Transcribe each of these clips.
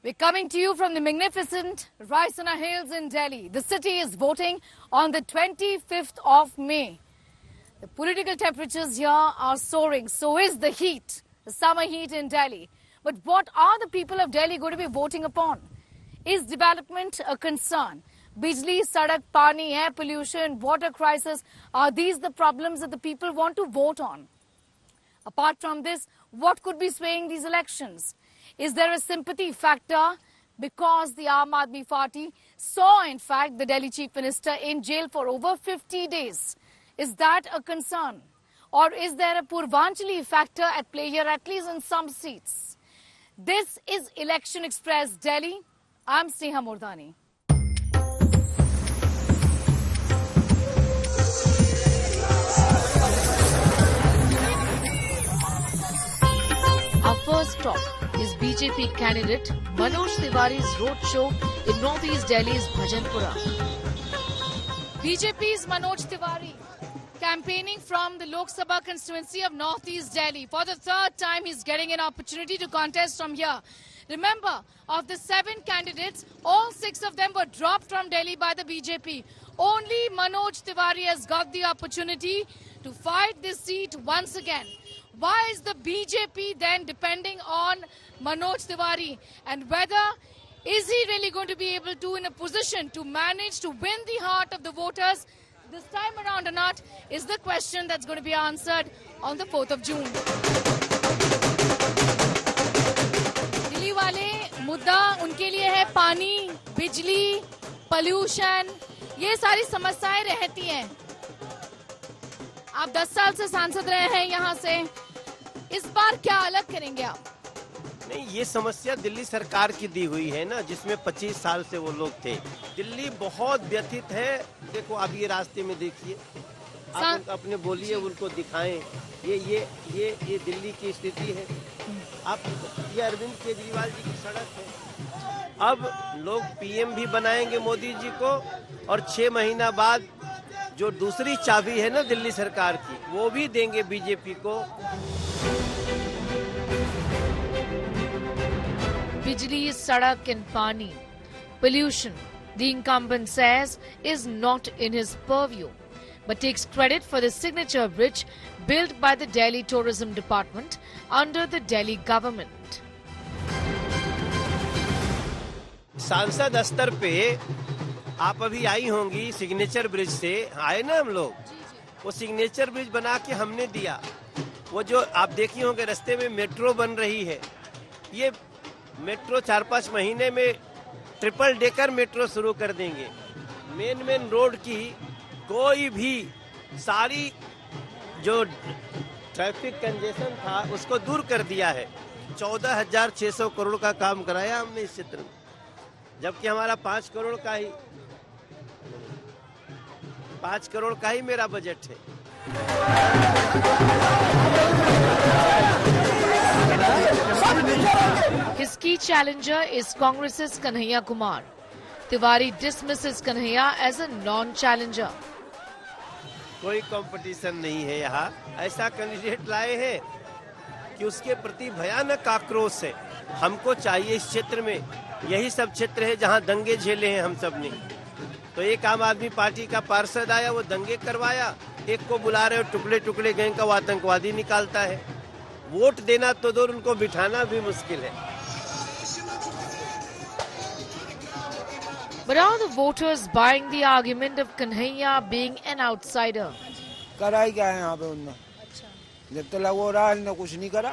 We're coming to you from the magnificent Raisina Hills in Delhi. The city is voting on the 25th of May. The political temperatures here are soaring. So is the heat, the summer heat in Delhi. But what are the people of Delhi going to be voting upon? Is development a concern? Bijli, sadak, pani, air pollution, water crisis, are these the problems that the people want to vote on? Apart from this, what could be swaying these elections? Is there a sympathy factor because the Aam Aadmi Party saw, in fact, the Delhi Chief Minister in jail for over 50 days? Is that a concern? Or is there a Purvanchali factor at play here, at least in some seats? This is Election Express Delhi. I'm Sneha Murdani. Our first stop is BJP candidate Manoj Tiwari's roadshow in northeast Delhi's Bhajanpura. BJP's Manoj Tiwari campaigning from the Lok Sabha constituency of northeast Delhi. For the third time, he's getting an opportunity to contest from here. Remember, of the 7 candidates, all 6 of them were dropped from Delhi by the BJP. Only Manoj Tiwari has got the opportunity to fight this seat once again. Why is the BJP then depending on Manoj Tiwari? And whether is he really going to be able to, in a position to manage to win the heart of the voters this time around or not, is the question that's going to be answered on the 4th of June. Delhi वाले मुद्दा उनके लिए है पानी, बिजली, pollution, ये सारी समस्याएं रहती हैं। आप 10 साल से सांसद रहे हैं यहाँ से, इस बार क्या अलग करेंगे आप? नहीं, ये समस्या दिल्ली सरकार की दी हुई है ना, जिसमें 25 साल से वो लोग थे। दिल्ली बहुत व्यथित है। देखो, आप ये रास्ते में देखिए, आप अपने बोलिए, उनको दिखाएं। ये दिल्ली की स्थिति है। आप ये अरविंद केजरीवाल जी की सड़क है। अब लोग पीएम भी बनाएंगे मोदी जी को, और 6 महीना बाद जो दूसरी चाबी है ना दिल्ली सरकार की, वो भी देंगे बीजेपी को। Bijli, sadak and pani. Pollution, the incumbent says, is not in his purview, but takes credit for the signature bridge built by the Delhi Tourism Department under the Delhi government. सांसद स्तर पे आप अभी आई होंगी, signature bridge से आए ना हम लोग। वो सिग्नेचर ब्रिज बना के हमने दिया। वो जो आप देखी होंगे रास्ते में मेट्रो बन रही है, ये मेट्रो 4-5 महीने में ट्रिपल डेकर मेट्रो शुरू कर देंगे। मेन रोड की कोई भी सारी जो ट्रैफिक कंजेशन था उसको दूर कर दिया है। 14,600 करोड़ का काम कराया हमने इस क्षेत्र में, जबकि हमारा 5 करोड़ का ही मेरा बजट है। His key challenger is Congress's Kanhaiya Kumar. Tiwari dismisses Kanhaiya as a non-challenger. कोई कंपटीशन नहीं है यहाँ। ऐसा कैंडिडेट लाए हैं कि उसके प्रति भयानक आक्रोश है। हमको चाहिए इस क्षेत्र में, यही सब क्षेत्र है जहाँ दंगे झेले हैं हम सब ने। तो एक आम आदमी पार्टी का पार्षद आया, वो दंगे करवाया। एक को बुला रहे हो टुकड़े टुकड़े गैंग का, वो आतंकवादी निकालता है। वोट देना तो दूर, उनको बिठाना भी मुश्किल है। But are the voters buying the argument of Kanhaiya being an outsider? करा ही क्या है यहाँ पे उन्होंने? जब तो लग रहा है ना, कुछ नहीं करा।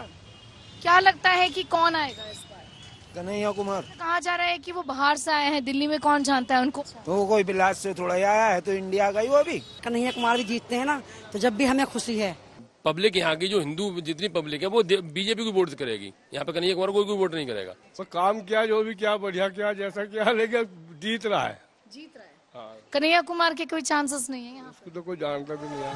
क्या लगता है कि कौन आएगा इस बार? कन्हैया कुमार। कहा जा रहा है कि वो बाहर से आए हैं, दिल्ली में कौन जानता है उनको? तो वो कोई बिलास से थोड़ा ही आया है, तो इंडिया का ही वो भी। कन्हैया कुमार भी जीतते हैं ना, तो जब भी हमें खुशी है। पब्लिक यहाँ की जो हिंदू जितनी पब्लिक है वो बीजेपी को वोट करेगी। यहाँ पे कन्हैया कुमार कोई वोट नहीं करेगा। तो काम किया, जो भी किया, बढ़िया किया, जैसा किया, लेकिन जीत रहा है। हाँ। कन्हैया कुमार के कोई चांसेस नहीं है यहाँ? उसको तो कोई जानता भी नहीं है।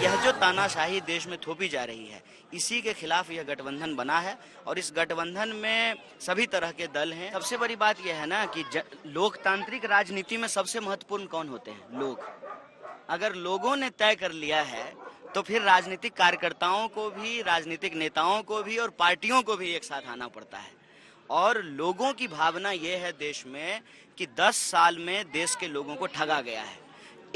यह जो तानाशाही देश में थोपी जा रही है, इसी के खिलाफ यह गठबंधन बना है, और इस गठबंधन में सभी तरह के दल हैं। सबसे बड़ी बात यह है ना कि लोकतांत्रिक राजनीति में सबसे महत्वपूर्ण कौन होते हैं? लोग। अगर लोगों ने तय कर लिया है तो फिर राजनीतिक कार्यकर्ताओं को भी, राजनीतिक नेताओं को भी और पार्टियों को भी एक साथ आना पड़ता है। और लोगों की भावना ये है देश में कि 10 साल में देश के लोगों को ठगा गया है।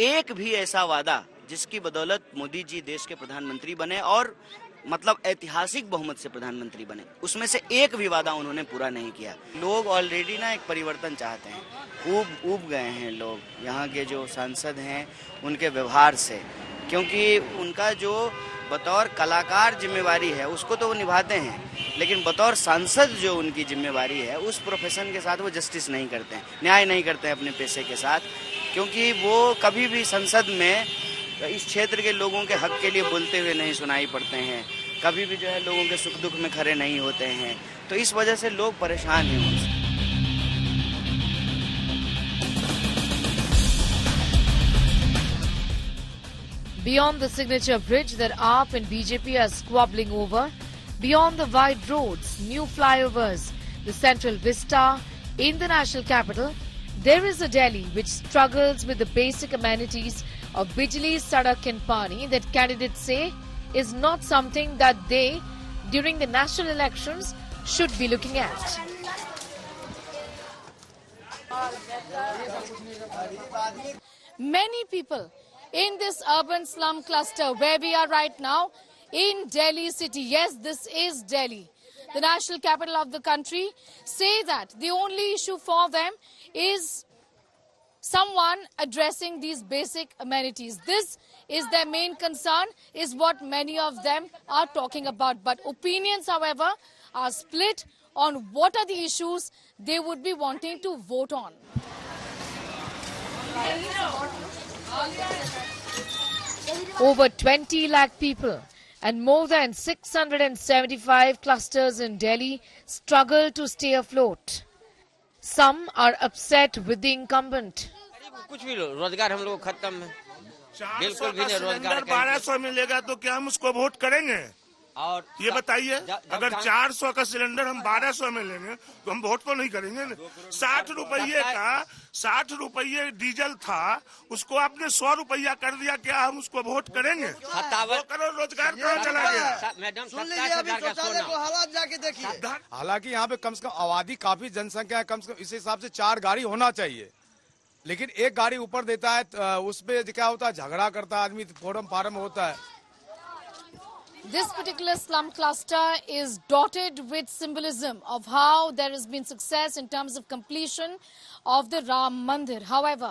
एक भी ऐसा वादा जिसकी बदौलत मोदी जी देश के प्रधानमंत्री बने और मतलब ऐतिहासिक बहुमत से प्रधानमंत्री बने, उसमें से एक भी वादा उन्होंने पूरा नहीं किया। लोग ऑलरेडी ना एक परिवर्तन चाहते हैं, ऊब गए हैं लोग यहाँ के जो सांसद हैं उनके व्यवहार से, क्योंकि उनका जो बतौर कलाकार जिम्मेवारी है उसको तो वो निभाते हैं, लेकिन बतौर सांसद जो उनकी जिम्मेवारी है उस प्रोफेशन के साथ वो जस्टिस नहीं करते हैं, न्याय नहीं करते हैं अपने पेशे के साथ, क्योंकि वो कभी भी संसद में इस क्षेत्र के लोगों के हक के लिए बोलते हुए नहीं सुनाई पड़ते हैं, कभी भी जो है लोगों के सुख दुख में खड़े नहीं होते हैं। तो इस वजह से लोग परेशान हैं उनसे। Beyond the signature bridge that AAP and BJP are squabbling over, beyond the wide roads, new flyovers, the central vista in the national capital, there is a Delhi which struggles with the basic amenities of Bijli Sadak and Pani that candidates say is not something that they, during the national elections, should be looking at. Many people in this urban slum cluster where we are right now in Delhi city, yes, this is Delhi, the national capital of the country, say that the only issue for them is someone addressing these basic amenities. This is their main concern, is what many of them are talking about. But opinions, however, are split on what are the issues they would be wanting to vote on. Over 20 lakh people and more than 675 clusters in Delhi struggle to stay afloat. Some are upset with the incumbent. कुछ भी रोजगार हम लोग खत्म है, बिल्कुल भी नहीं रोजगार। 1200 मिलेगा तो क्या हम उसको वोट करेंगे? और ये बताइए, अगर 400 का सिलेंडर हम 1200 में लेंगे तो हम वोट तो नहीं करेंगे ना। 60 रुपये डीजल था, उसको आपने 100 रुपया कर दिया, क्या हम उसको वोट करेंगे? 57 करोड़ रोजगार कहाँ चला गया? मैडम 27,000 का सोना। हालात जाके देखिए। हालांकि यहाँ पे कम से कम आबादी काफी जनसंख्या है, कम से कम इस हिसाब से 4 गाड़ी होना चाहिए, लेकिन एक गाड़ी ऊपर देता है, उसपे क्या होता है, झगड़ा करता है आदमी, फार्म होता है। This particular slum cluster is dotted with symbolism of how there has been success in terms of completion of the Ram Mandir. However,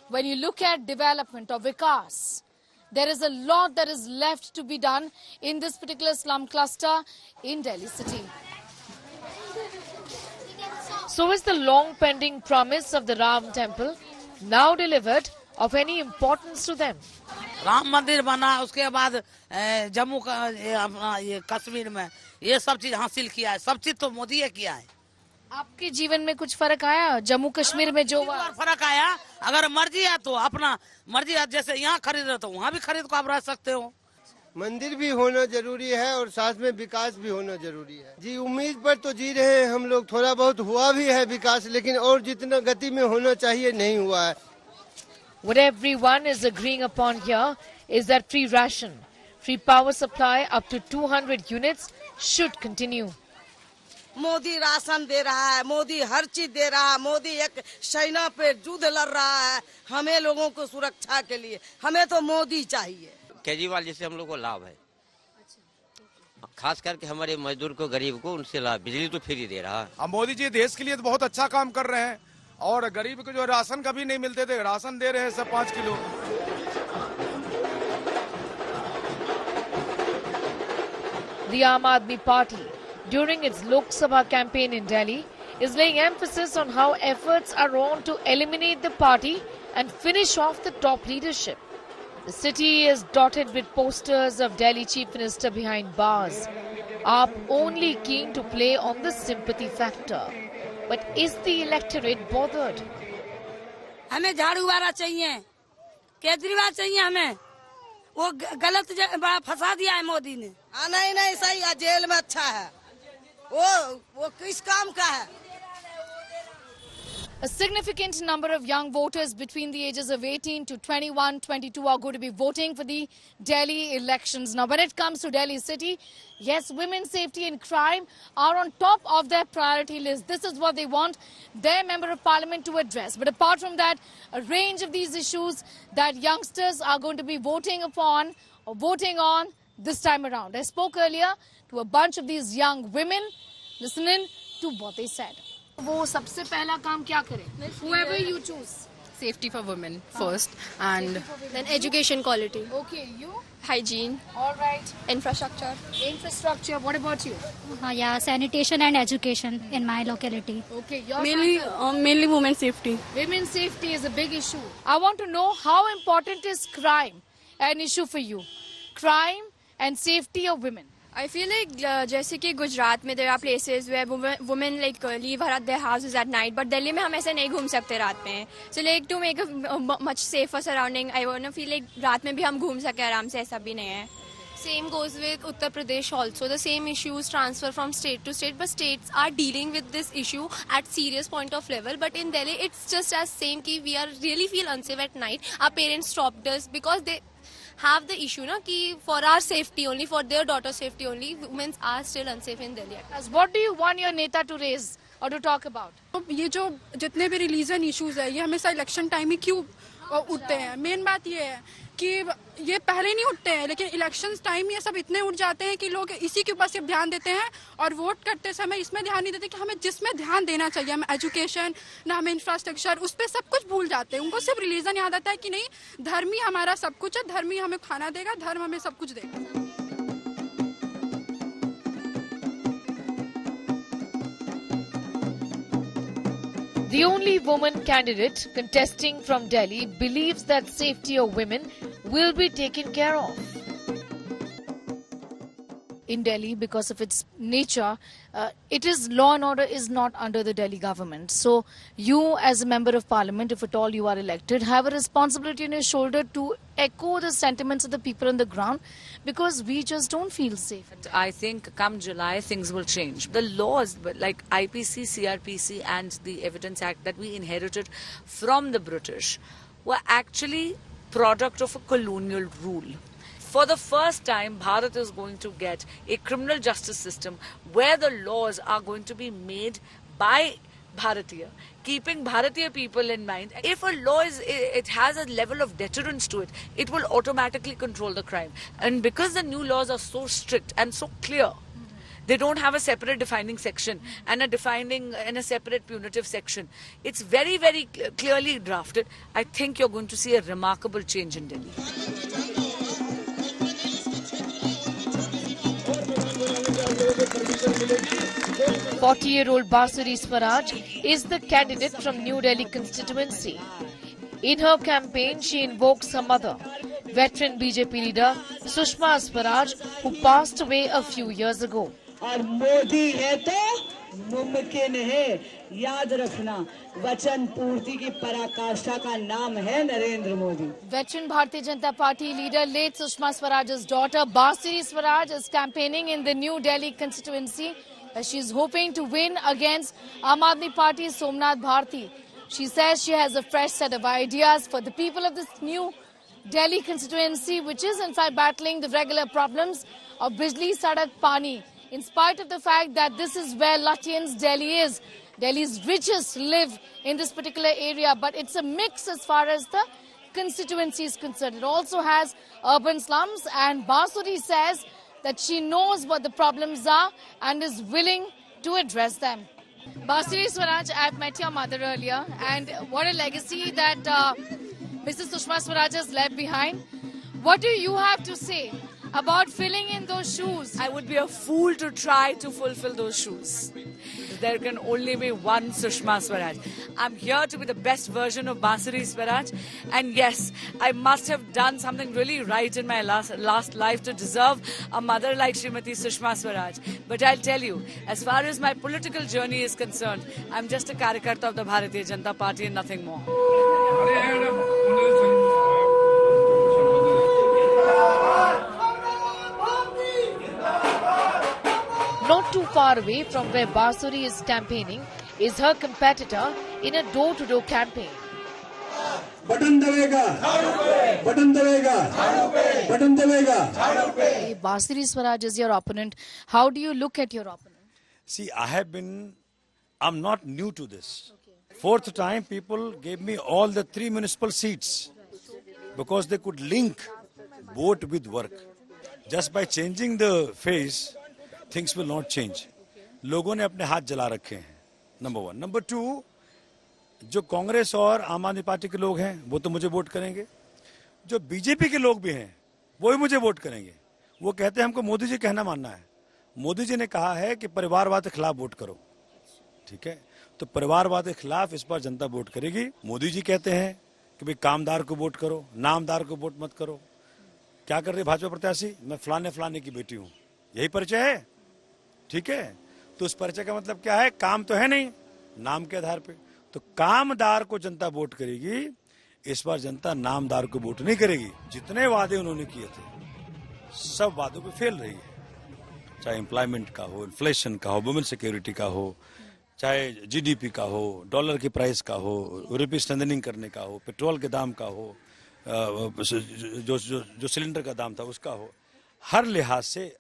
when you look at development of Vikas, there is a lot that is left to be done in this particular slum cluster in Delhi city. So is the long pending promise of the Ram temple now delivered of any importance to them? Ram मंदिर बना, उसके बाद जम्मू का अपना ये कश्मीर में ये सब चीज हासिल किया है, सब चीज तो मोदी ने किया है। आपके जीवन में कुछ फर्क आया जम्मू कश्मीर में? जो फर्क आया, अगर मर्जी है तो अपना मर्जी है, जैसे यहाँ खरीद रहे तो वहाँ भी खरीद को आप रह सकते हो। मंदिर भी होना जरूरी है और साथ में विकास भी होना जरूरी है। जी उम्मीद पर तो जी रहे हैं हम लोग, थोड़ा बहुत हुआ भी है विकास, लेकिन और जितना गति में होना चाहिए नहीं हुआ है। What everyone is agreeing upon here is that free ration, free power supply up to 200 units should continue. Modi ration दे रहा है, मोदी हर चीज दे रहा है, मोदी एक सेना पे युद्ध लड़ रहा है हमें लोगों को सुरक्षा के लिए, हमें तो मोदी चाहिए। केजरीवाल जिससे हम लोग को लाभ है, खास करके हमारे मजदूर को, गरीब को, उनसे लाभ। बिजली तो फ्री दे रहा है। अब मोदी जी देश के लिए तो बहुत अच्छा काम कर रहे हैं, और गरीब को जो राशन कभी नहीं मिलते थे, राशन दे रहे हैं सब 5 kilo. The Aam Aadmi Party, during its Lok Sabha campaign in Delhi, is laying emphasis on how efforts are on to eliminate the party and finish off the top leadership. The city is dotted with posters of Delhi Chief Minister behind bars. AAP only keen to play on the sympathy factor. But is the electorate bothered? हमें झाड़ू वाला चाहिए, केजरीवाल चाहिए हमें, वो गलत बड़ा फंसा दिया है मोदी ने। नहीं सही है, जेल में अच्छा है, वो किस काम का है? A significant number of young voters between the ages of 18 to 21, 22 are going to be voting for the Delhi elections. Now, when it comes to Delhi city, yes, women's safety and crime are on top of their priority list. This is what they want their member of parliament to address. But apart from that, a range of these issues that youngsters are going to be voting upon or voting on this time around. I spoke earlier to a bunch of these young women. Listen in to what they said. वो सबसे पहला काम क्या करें? Whoever you choose. Safety for women first, and then education quality. Okay, you? Hygiene. All right. Infrastructure. Infrastructure. What about you? Yeah, sanitation and education in my locality. Okay, Mainly women's safety. Women's safety is a big issue. I want to know how important is crime an issue for you? Crime and safety of women. I feel like जैसे कि गुजरात में there are places where women like leave their houses at night, but Delhi में हम ऐसे नहीं घूम सकते रात में. So like to make a much safer surrounding, I want to feel like रात में भी हम घूम सके आराम से, ऐसा भी नहीं है. Same goes with Uttar Pradesh also. The same issues transfer from state to state, but states are dealing with this issue at serious point of level. But in Delhi, it's just as same ki we are really feel unsafe at night. Our parents stopped us because they have the issue na ki for our safety only, for their daughter's safety only, women are still unsafe in Delhi. As what do you want your neta to raise or to talk about? ये जो जितने भी religion issues है ये हमेशा election time ही क्यों उठते हैं? मेन बात ये है कि ये पहले नहीं उठते हैं, लेकिन इलेक्शन टाइम ये सब इतने उठ जाते हैं कि लोग इसी के ऊपर सिर्फ ध्यान देते हैं और वोट करते समय इसमें ध्यान नहीं देते कि हमें जिसमें ध्यान देना चाहिए, हमें एजुकेशन ना हमें इंफ्रास्ट्रक्चर, उस पर सब कुछ भूल जाते हैं. उनको सिर्फ रिलीजन याद आता है कि नहीं धर्म ही हमारा सब कुछ है, धर्म ही हमें खाना देगा, धर्म हमें सब कुछ देगा. The only woman candidate contesting from Delhi believes that safety of women will be taken care of. In Delhi, because of its nature, law and order is not under the Delhi government. So you as a member of parliament, if at all you are elected, have a responsibility on your shoulder to echo the sentiments of the people on the ground, because we just don't feel safe. I think come July things will change. The laws like IPC, CRPC and the Evidence Act that we inherited from the British were actually product of a colonial rule. For the first time, Bharat is going to get a criminal justice system where the laws are going to be made by Bharatiya, keeping Bharatiya people in mind. If a law it has a level of deterrence to it, it will automatically control the crime. And because the new laws are so strict and so clear, they don't have a separate defining section and a separate punitive section. It's very, very clearly drafted. I think you're going to see a remarkable change in Delhi. 40-year-old Basuri Swaraj is the candidate from New Delhi constituency. In her campaign, she invokes her mother, veteran BJP leader Sushma Swaraj, who passed away a few years ago. और मोदी है तो मुमकिन है, याद रखना वचन पूर्ति की पराकाष्ठा का नाम है Narendra Modi. Veteran Bharatiya Janata Party leader late Sushma Swaraj's daughter Basuri Swaraj is campaigning in the New Delhi constituency. She is hoping to win against Aam Aadmi Party's Somnath Bharti. She says she has a fresh set of ideas for the people of this New Delhi constituency, which is in fact battling the regular problems of Bijli, Sadak, Pani. In spite of the fact that this is where Lutyens Delhi is. Delhi's richest live in this particular area, but it's a mix as far as the constituency is concerned. It also has urban slums, and Basuri says that she knows what the problems are and is willing to address them. Basuri Swaraj, I've met your mother earlier, and what a legacy that Mrs. Sushma Swaraj has left behind. What do you have to say about filling in those shoes? I would be a fool to try to fulfill those shoes. There can only be one Sushma Swaraj. I'm here to be the best version of Basuri Swaraj. And yes, I must have done something really right in my last life to deserve a mother like Srimati Sushma Swaraj. But I'll tell you, as far as my political journey is concerned, I'm just a Karyakarta of the Bharatiya Janata Party and nothing more. Not too far away from where Basuri is campaigning is her competitor in a door-to-door campaign. Button दबेगा, button दबेगा, button दबेगा. Basiri Swaraj is your opponent. How do you look at your opponent? See, I'm not new to this. Fourth time people gave me all the 3 municipal seats because they could link vote with work. Just by changing the face, things will not change. लोगों ने अपने हाथ जला रखे हैं, number 1. Number 2, जो कांग्रेस और आम आदमी पार्टी के लोग हैं वो तो मुझे वोट करेंगे. जो बीजेपी के लोग भी हैं वो भी मुझे वोट करेंगे. वो कहते हैं हमको मोदी जी कहना मानना है. मोदी जी ने कहा है कि परिवारवाद के खिलाफ वोट करो. ठीक है, तो परिवारवाद के खिलाफ इस बार जनता वोट करेगी. मोदी जी कहते हैं कि भाई कामदार को वोट करो, नामदार को वोट मत करो. क्या कर रही भाजपा प्रत्याशी? मैं फलाने की बेटी हूं. यही परिचय है. ठीक है, तो उस परिचय का मतलब क्या है? काम तो है नहीं, नाम के आधार पे. तो कामदार को जनता वोट करेगी. इस बार जनता नामदार को वोट नहीं करेगी. जितने वादे उन्होंने किए थे सब वादों पे फेल रही है. चाहे एम्प्लॉयमेंट का हो, इन्फ्लेशन का हो, वुमेन सिक्योरिटी का हो, चाहे जीडीपी का हो, डॉलर की प्राइस का हो, रुपी स्ट्रेंथनिंग करने का हो, पेट्रोल के दाम का हो, जो सिलेंडर का दाम था उसका हो. हर लिहाज से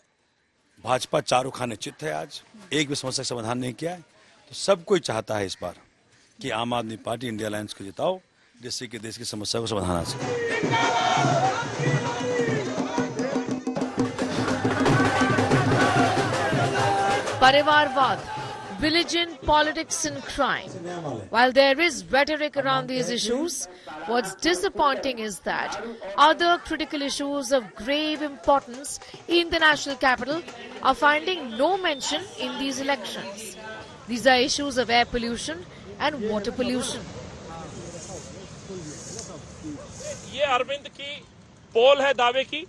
भाजपा चारों खाने चित है. आज एक भी समस्या का समाधान नहीं किया है. तो सब कोई चाहता है इस बार कि आम आदमी पार्टी इंडिया अलायंस को जिताओ, जिससे कि देश की समस्या को समाधान आ सके. Parivarvad, religion, politics and crime. While there is rhetoric around these issues, what's disappointing is that other critical issues of grave importance in the national capital are finding no mention in these elections. These are issues of air pollution and water pollution. ये अरविंद की पोल है दावे की,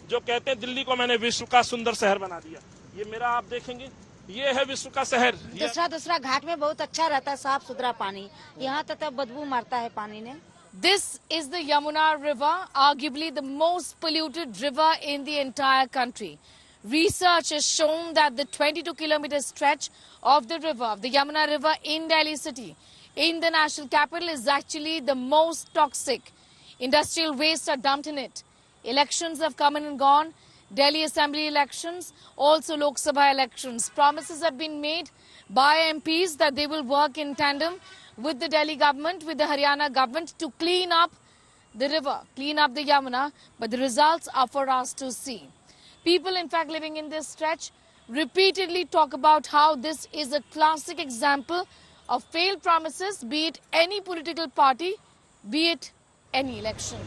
जो कहते हैं दिल्ली को मैंने विश्व का सुंदर शहर बना दिया. ये मेरा आप देखेंगे, ये है विश्व का शहर. दूसरा घाट में बहुत अच्छा रहता है, साफ सुथरा पानी. यहाँ तो बदबू मारता है पानी ने. This is the Yamuna River, arguably the most polluted river in the entire country. Research has shown that the 22-kilometer stretch of the river, of the Yamuna River in Delhi city, in the national capital, is actually the most toxic. Industrial waste are dumped in it. Elections have come and gone. Delhi Assembly elections, also Lok Sabha elections. Promises have been made by MPs that they will work in tandem with the Delhi government, with the Haryana government to clean up the river, clean up the Yamuna. But the results are for us to see. People, in fact, living in this stretch repeatedly talk about how this is a classic example of failed promises, be it any political party, be it any election.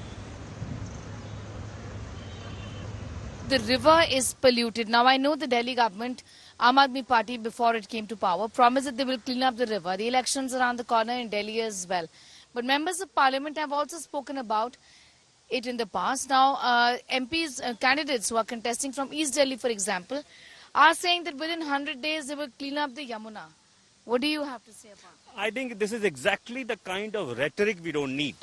The river is polluted. Now, I know the Delhi government, Aam Aadmi Party, before it came to power, promised that they will clean up the river. The elections are around the corner in Delhi as well. But members of parliament have also spoken about it in the past. Now, MPs, candidates who are contesting from East Delhi, for example, are saying that within 100 days they will clean up the Yamuna. What do you have to say about it? I think this is exactly the kind of rhetoric we don't need.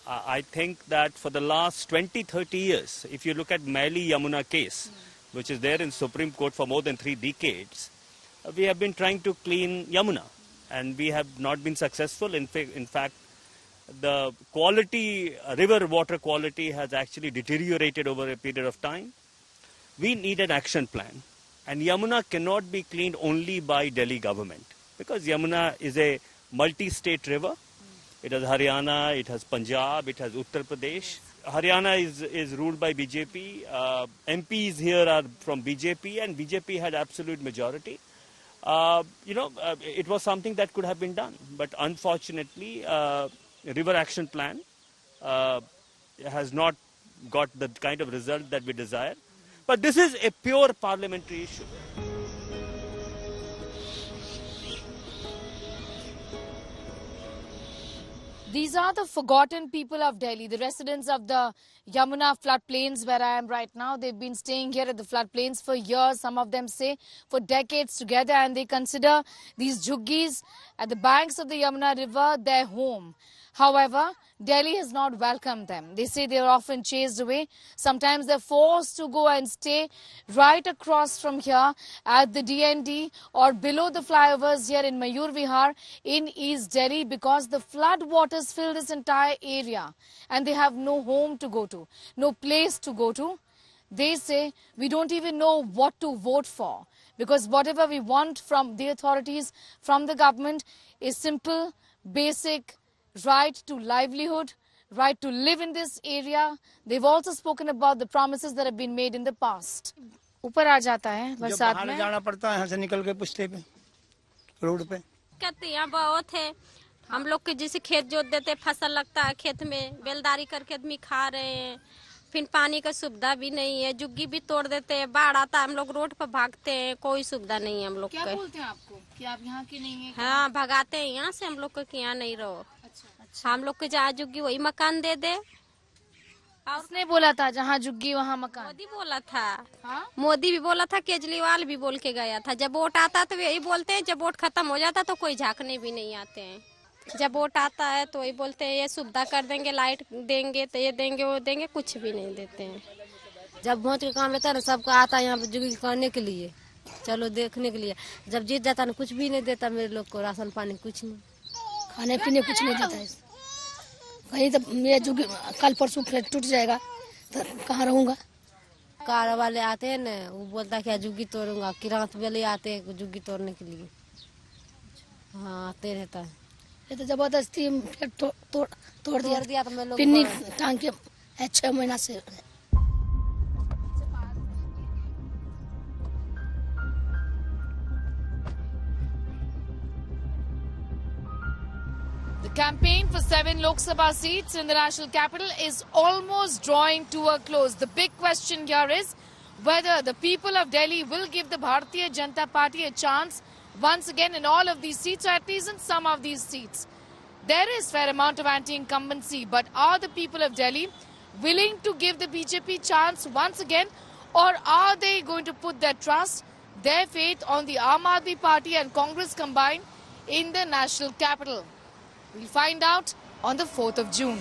I think that for the last 20-30 years, if you look at Maili Yamuna case, which is there in Supreme Court for more than 3 decades, we have been trying to clean Yamuna and we have not been successful. In fact, the quality, river water quality has actually deteriorated over a period of time. We need an action plan, and Yamuna cannot be cleaned only by Delhi government, because Yamuna is a multi-state river. It has Haryana, it has Punjab, it has Uttar Pradesh. Haryana is ruled by BJP. MPs here are from BJP, and BJP had absolute majority. It was something that could have been done, but unfortunately, River Action Plan has not got the kind of result that we desire. But this is a pure parliamentary issue. These are the forgotten people of Delhi, the residents of the Yamuna floodplains where I am right now. They've been staying here at the floodplains for years, some of them say for decades together, and they consider these jhuggis at the banks of the Yamuna River their home. However, Delhi has not welcomed them. They say they are often chased away. Sometimes they're forced to go and stay right across from here at the DND or below the flyovers here in Mayur Vihar in East Delhi because the flood waters fill this entire area and they have no home to go to, no place to go to. They say we don't even know what to vote for because whatever we want from the authorities, from the government is simple, basic, right to livelihood, right to live in this area. They've also spoken about the promises that have been made in the past. ऊपर आ जाता है बरसात में जाना पड़ता है यहाँ से निकल के पुश्ते पे रोड पे कहते यहाँ बहुत है हम लोग के जैसे खेत जोत देते फसल लगता है खेत में बेलदारी करके आदमी खा रहे हैं फिर पानी का सुविधा भी नहीं है जुग्गी भी तोड़ देते हैं बाढ़ आता है हम लोग रोड पर भागते हैं कोई सुविधा नहीं है हम लोग क्या बोलते हैं आपको कि आप यहाँ के नहीं है हाँ भगाते हैं यहाँ से हम लोग को कि यहाँ नहीं रहो अच्छा। हम लोग को जहाँ जुग्गी वही मकान दे दे उसने बोला था जहाँ जुग्गी वहाँ मकान मोदी बोला था हाँ? मोदी भी बोला था केजरीवाल भी बोल के गया था जब वोट आता तो यही बोलते हैं जब वोट खत्म हो जाता तो कोई झांकने भी नहीं आते हैं जब वोट आता है तो वही बोलते हैं ये सुविधा कर देंगे लाइट देंगे तो ये देंगे वो देंगे कुछ भी नहीं देते हैं जब वोट का काम रहता है ना सबको आता है यहाँ पे जुगी करने के लिए चलो देखने के लिए जब जीत जाता है ना कुछ भी नहीं देता मेरे लोग को राशन पानी कुछ नहीं खाने पीने कुछ नहीं देता है कहीं तो मेरा जुगी कल परसों फिर टूट जाएगा तो कहाँ रहूँगा कार वाले आते हैं ना वो बोलता क्या जुग्गी तोड़ूंगा किरात वाले आते हैं जुग्गी तोड़ने के लिए हाँ आते रहता है ये तो जबरदस्ती फिर तोड़ दिया तो मैं लोग पिन्नी टांग के 6 महीना से The campaign for 7 Lok Sabha seats in the national capital is almost drawing to a close. The big question here is whether the people of Delhi will give the Bharatiya Janata Party a chance once again in all of these seats, or at least in some of these seats. There is fair amount of anti-incumbency, but are the people of Delhi willing to give the BJP chance once again, or are they going to put their trust, their faith on the Aam Aadmi Party and Congress combined in the national capital? We'll find out on the 4th of June.